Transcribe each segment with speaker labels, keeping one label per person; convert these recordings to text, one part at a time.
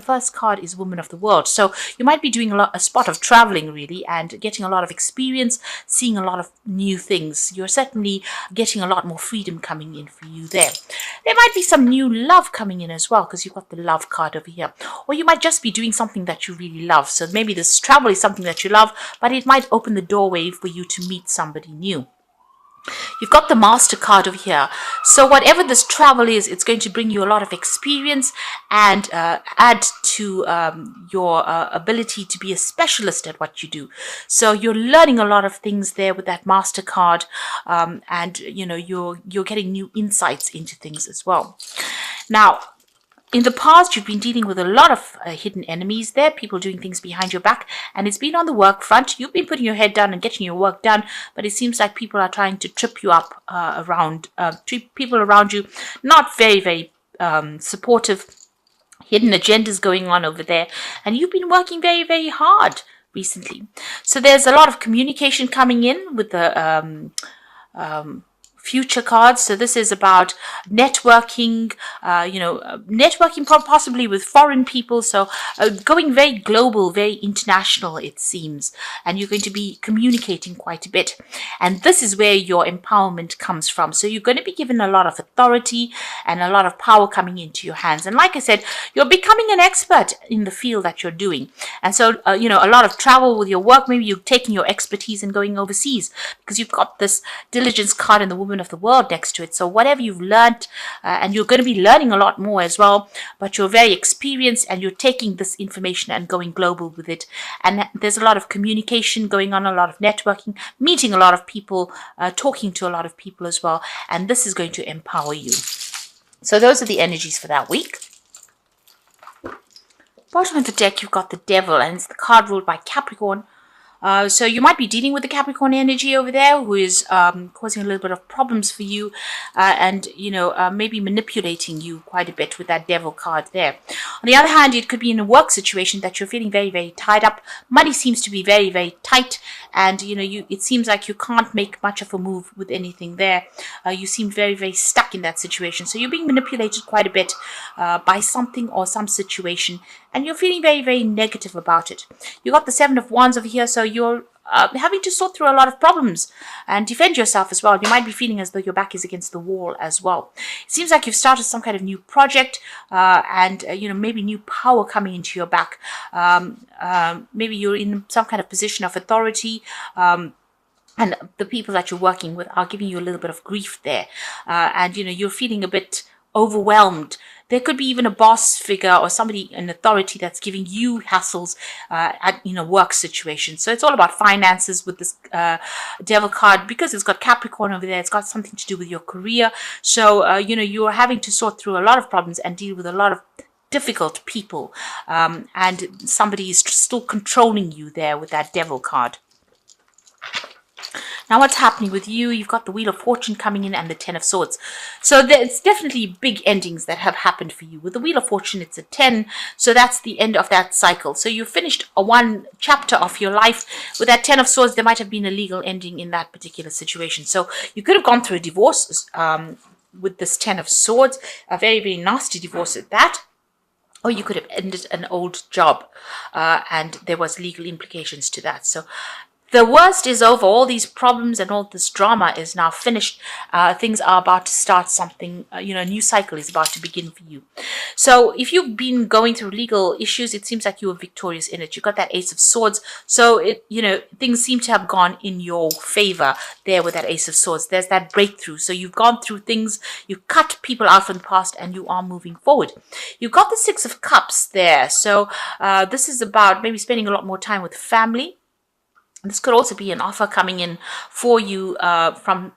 Speaker 1: first card is Woman of the World. So you might be doing a spot of traveling really and getting a lot of experience, seeing a lot of new things. You're certainly getting a lot more freedom coming in for you there. There might be some new love coming in as well because you've got the love card over here. Or you might just be doing something that you really love. So maybe this travel is something that you love, but it might open the doorway for you to meet somebody new. You've got the Master card over here. So whatever this travel is, it's going to bring you a lot of experience and add to your ability to be a specialist at what you do. So you're learning a lot of things there with that Master card, and you're getting new insights into things as well. Now, in the past, you've been dealing with a lot of hidden enemies there, people doing things behind your back, and it's been on the work front. You've been putting your head down and getting your work done, but it seems like people are trying to trip you up people around you, not very, very supportive, hidden agendas going on over there, and you've been working very, very hard recently. So there's a lot of communication coming in with the future cards. So this is about networking, networking possibly with foreign people. So going very global, very international, it seems. And you're going to be communicating quite a bit. And this is where your empowerment comes from. So you're going to be given a lot of authority and a lot of power coming into your hands. And like I said, you're becoming an expert in the field that you're doing. And so, a lot of travel with your work. Maybe you're taking your expertise and going overseas because you've got this diligence card in the Woman of the World next to it. So whatever you've learned, and you're going to be learning a lot more as well, but you're very experienced and you're taking this information and going global with it. And there's a lot of communication going on, a lot of networking, meeting a lot of people, talking to a lot of people as well. And this is going to empower you. So those are the energies for that week. Bottom of the deck, you've got the Devil, and it's the card ruled by Capricorn. So you might be dealing with the Capricorn energy over there, who is causing a little bit of problems for you, and maybe manipulating you quite a bit with that Devil card there. On the other hand, it could be in a work situation that you're feeling very, very tied up. Money seems to be very, very tight, and it seems like you can't make much of a move with anything there. You seem very, very stuck in that situation. So you're being manipulated quite a bit by something or some situation, and you're feeling very, very negative about it. You got the Seven of Wands over here, so you're having to sort through a lot of problems and defend yourself as well. You might be feeling as though your back is against the wall as well. It seems like you've started some kind of new project, and maybe new power coming into your back. Maybe you're in some kind of position of authority, and the people that you're working with are giving you a little bit of grief there, and you're feeling a bit overwhelmed. There could be even a boss figure or somebody in authority that's giving you hassles in a work situation. So it's all about finances with this Devil card, because it's got Capricorn over there. It's got something to do with your career. So you're having to sort through a lot of problems and deal with a lot of difficult people, and somebody is still controlling you there with that Devil card. Now what's happening with you? You've got the Wheel of Fortune coming in and the Ten of Swords. So there's definitely big endings that have happened for you. With the Wheel of Fortune, it's a 10. So that's the end of that cycle. So you finished one chapter of your life. With that Ten of Swords, there might have been a legal ending in that particular situation. So you could have gone through a divorce with this Ten of Swords. A very, very nasty divorce at that. Or you could have ended an old job, and there was legal implications to that. So the worst is over. All these problems and all this drama is now finished. Things are about to start something, a new cycle is about to begin for you. So if you've been going through legal issues, it seems like you were victorious in it. You got that Ace of Swords. So, things seem to have gone in your favor there with that Ace of Swords. There's that breakthrough. So you've gone through things, you've cut people out from the past, and you are moving forward. You've got the Six of Cups there. So this is about maybe spending a lot more time with family. This could also be an offer coming in for you from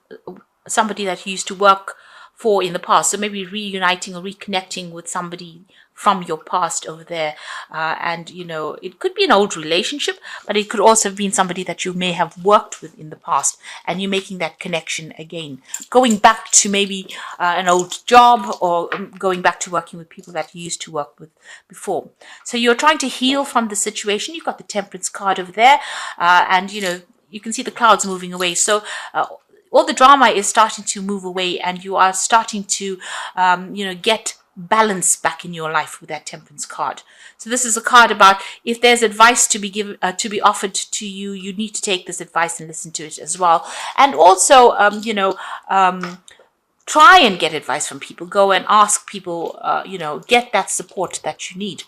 Speaker 1: somebody that you used to work for in the past. So maybe reuniting or reconnecting with somebody from your past over there. And it could be an old relationship, but it could also have been somebody that you may have worked with in the past, and you're making that connection again. Going back to maybe an old job, or going back to working with people that you used to work with before. So you're trying to heal from the situation. You've got the Temperance card over there, and you can see the clouds moving away. So all the drama is starting to move away, and you are starting to get balance back in your life with that Temperance card. So this is a card about if there's advice to be given, to be offered to you, you need to take this advice and listen to it as well. And also, try and get advice from people. Go and ask people, get that support that you need.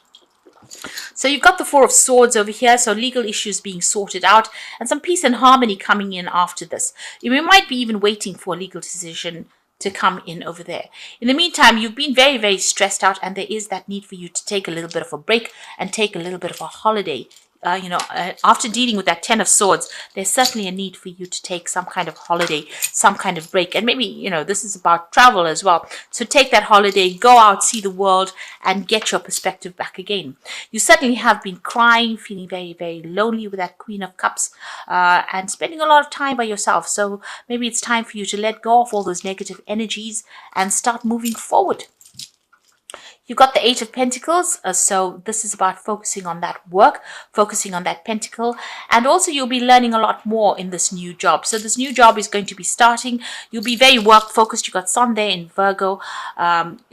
Speaker 1: So you've got the Four of Swords over here, so legal issues being sorted out and some peace and harmony coming in after this. You might be even waiting for a legal decision to come in over there. In the meantime, you've been very, very stressed out, and there is that need for you to take a little bit of a break and take a little bit of a holiday. After dealing with that Ten of Swords, there's certainly a need for you to take some kind of holiday, some kind of break. And maybe, this is about travel as well. So take that holiday, go out, see the world, and get your perspective back again. You certainly have been crying, feeling very, very lonely with that Queen of Cups, and spending a lot of time by yourself. So maybe it's time for you to let go of all those negative energies and start moving forward. You've got the Eight of Pentacles, so this is about focusing on that work, focusing on that pentacle, and also you'll be learning a lot more in this new job. So this new job is going to be starting. You'll be very work-focused. You've got Sun there in Virgo,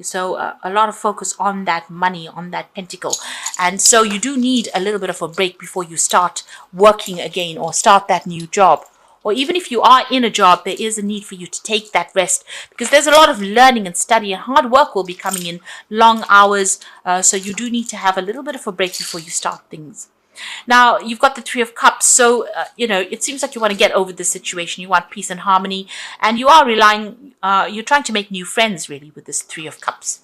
Speaker 1: so a lot of focus on that money, on that pentacle. And so you do need a little bit of a break before you start working again or start that new job. Or even if you are in a job, there is a need for you to take that rest, because there's a lot of learning and study, and hard work will be coming in, long hours. So you do need to have a little bit of a break before you start things. Now, you've got the Three of Cups. So, it seems like you want to get over this situation. You want peace and harmony, and you are you're trying to make new friends really with this Three of Cups.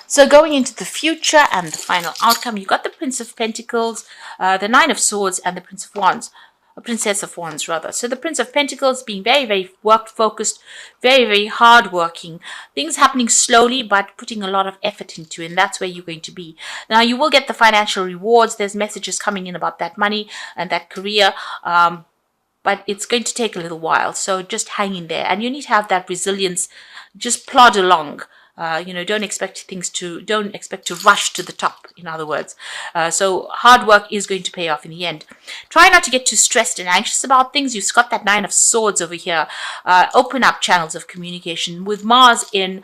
Speaker 1: So going into the future and the final outcome, you've got the Prince of Pentacles, the Nine of Swords, and the Prince of Wands. A Princess of Wands, rather. So the Prince of Pentacles being very, very work-focused, very, very hard-working. Things happening slowly, but putting a lot of effort into it, and that's where you're going to be. Now, you will get the financial rewards. There's messages coming in about that money and that career, but it's going to take a little while. So just hang in there, and you need to have that resilience. Just plod along. Don't expect to rush to the top, in other words. So hard work is going to pay off in the end. Try not to get too stressed and anxious about things. You've got that Nine of Swords over here. Open up channels of communication. With Mars in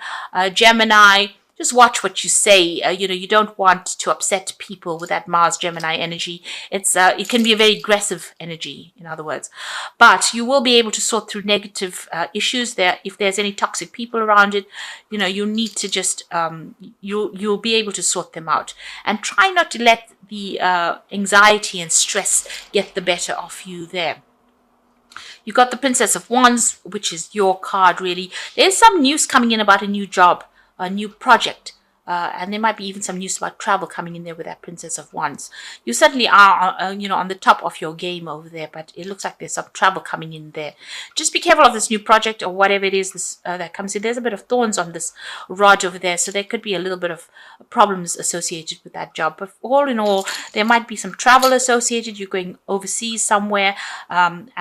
Speaker 1: Gemini, just watch what you say. You don't want to upset people with that Mars Gemini energy. It can be a very aggressive energy, in other words. But you will be able to sort through negative issues there. If there's any toxic people around it, you need to just, you'll be able to sort them out. And try not to let the anxiety and stress get the better of you there. You've got the Princess of Wands, which is your card, really. There's some news coming in about a new job, a new project, and there might be even some news about travel coming in there with that Princess of Wands. You certainly are, on the top of your game over there, but it looks like there's some travel coming in there. Just be careful of this new project or whatever it is that comes in. There's a bit of thorns on this rod over there, so there could be a little bit of problems associated with that job. But all in all, there might be some travel associated. You're going overseas somewhere, and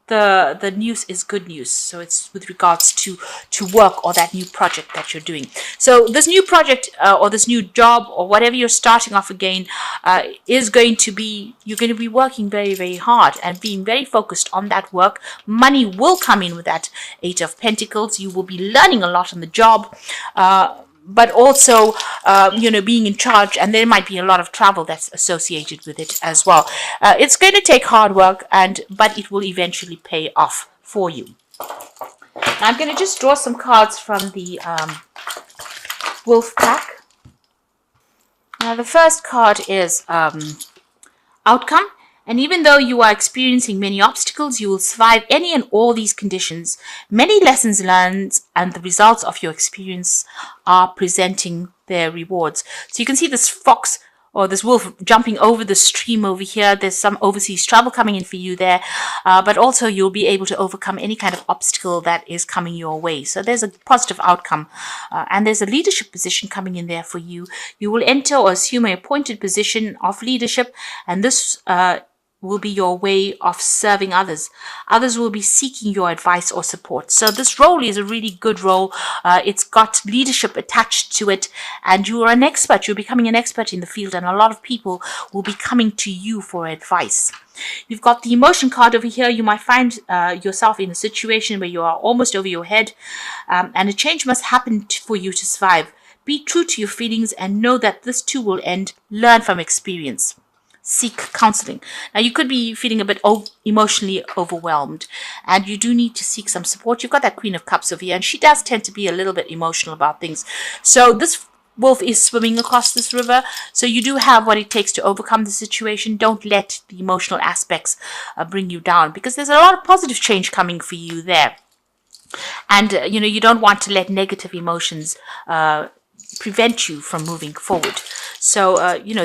Speaker 1: the news is good news. So it's with regards to work or that new project that you're doing. So this new project or this new job or whatever you're starting off again you're going to be working very, very hard and being very focused on that work. Money will come in with that Eight of Pentacles. You will be learning a lot on the job, but also, being in charge, and there might be a lot of travel that's associated with it as well. It's going to take hard work, but it will eventually pay off for you. Now, I'm going to just draw some cards from the Wolf Pack. Now, the first card is Outcome. And even though you are experiencing many obstacles, you will survive any and all these conditions. Many lessons learned and the results of your experience are presenting their rewards. So you can see this fox or this wolf jumping over the stream over here. There's some overseas travel coming in for you there, but also you'll be able to overcome any kind of obstacle that is coming your way. So there's a positive outcome, and there's a leadership position coming in there for you. You will enter or assume an appointed position of leadership, and this will be your way of serving others. Others will be seeking your advice or support. So this role is a really good role. It's got leadership attached to it, and you are an expert. You're becoming an expert in the field, and a lot of people will be coming to you for advice. You've got the emotion card over here. You might find yourself in a situation where you are almost over your head, and a change must happen for you to survive. Be true to your feelings and know that this too will end. Learn from experience. Seek counseling. Now, you could be feeling a bit emotionally overwhelmed, and you do need to seek some support. You've got that Queen of Cups over here, and she does tend to be a little bit emotional about things. So this wolf is swimming across this river, so you do have what it takes to overcome the situation. Don't let the emotional aspects bring you down, because there's a lot of positive change coming for you there. And, you don't want to let negative emotions prevent you from moving forward. So,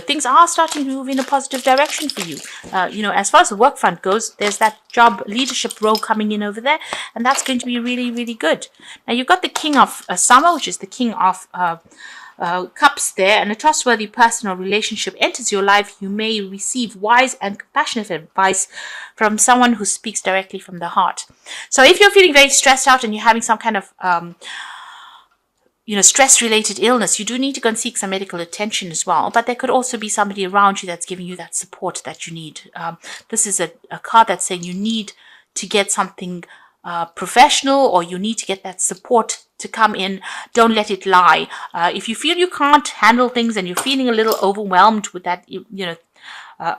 Speaker 1: things are starting to move in a positive direction for you. As far as the work front goes, there's that job leadership role coming in over there, and that's going to be really, really good. Now, you've got the King of Summer, which is the King of Cups there, and a trustworthy person or relationship enters your life. You may receive wise and compassionate advice from someone who speaks directly from the heart. So if you're feeling very stressed out and you're having some kind of stress-related illness, you do need to go and seek some medical attention as well. But there could also be somebody around you that's giving you that support that you need. This is a card that's saying you need to get something professional, or you need to get that support to come in. Don't let it lie. If you feel you can't handle things and you're feeling a little overwhelmed with that,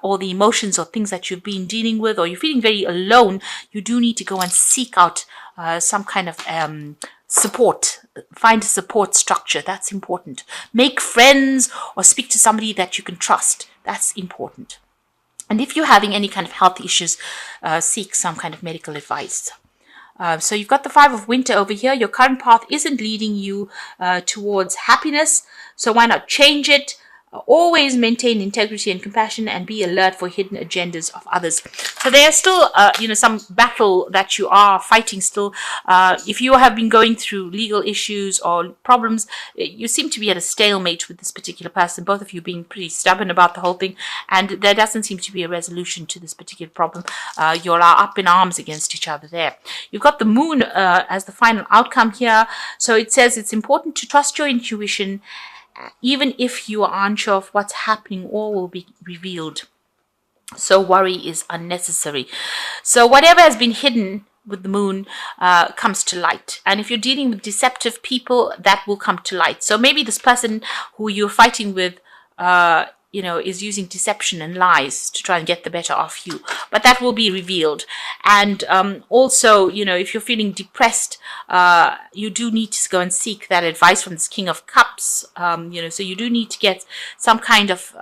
Speaker 1: all the emotions or things that you've been dealing with, or you're feeling very alone, you do need to go and seek out some kind of support. Find a support structure. That's important. Make friends or speak to somebody that you can trust. That's important. And if you're having any kind of health issues, seek some kind of medical advice. So you've got the Five of Winter over here. Your current path isn't leading you towards happiness, so why not change it? Always maintain integrity and compassion, and be alert for hidden agendas of others. So there's still, some battle that you are fighting still. If you have been going through legal issues or problems, you seem to be at a stalemate with this particular person, both of you being pretty stubborn about the whole thing, and there doesn't seem to be a resolution to this particular problem. You all are up in arms against each other there. You've got the Moon as the final outcome here. So it says it's important to trust your intuition. Even if you are unsure of what's happening, all will be revealed. So worry is unnecessary. So whatever has been hidden with the Moon comes to light. And if you're dealing with deceptive people, that will come to light. So maybe this person who you're fighting with is using deception and lies to try and get the better of you. But that will be revealed. And also, if you're feeling depressed, you do need to go and seek that advice from this King of Cups. So you do need to get some kind of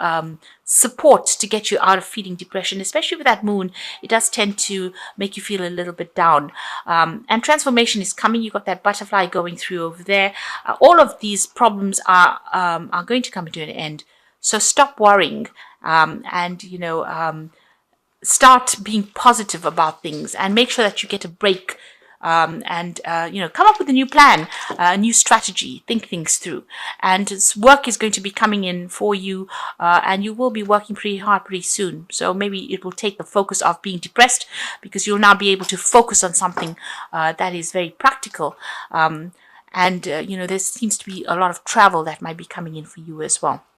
Speaker 1: support to get you out of feeling depression, especially with that Moon. It does tend to make you feel a little bit down. And transformation is coming. You've got that butterfly going through over there. All of these problems are going to come to an end. So stop worrying and start being positive about things, and make sure that you get a break and come up with a new plan, a new strategy, think things through. And work is going to be coming in for you, and you will be working pretty hard pretty soon. So maybe it will take the focus off being depressed, because you'll now be able to focus on something that is very practical. And there seems to be a lot of travel that might be coming in for you as well.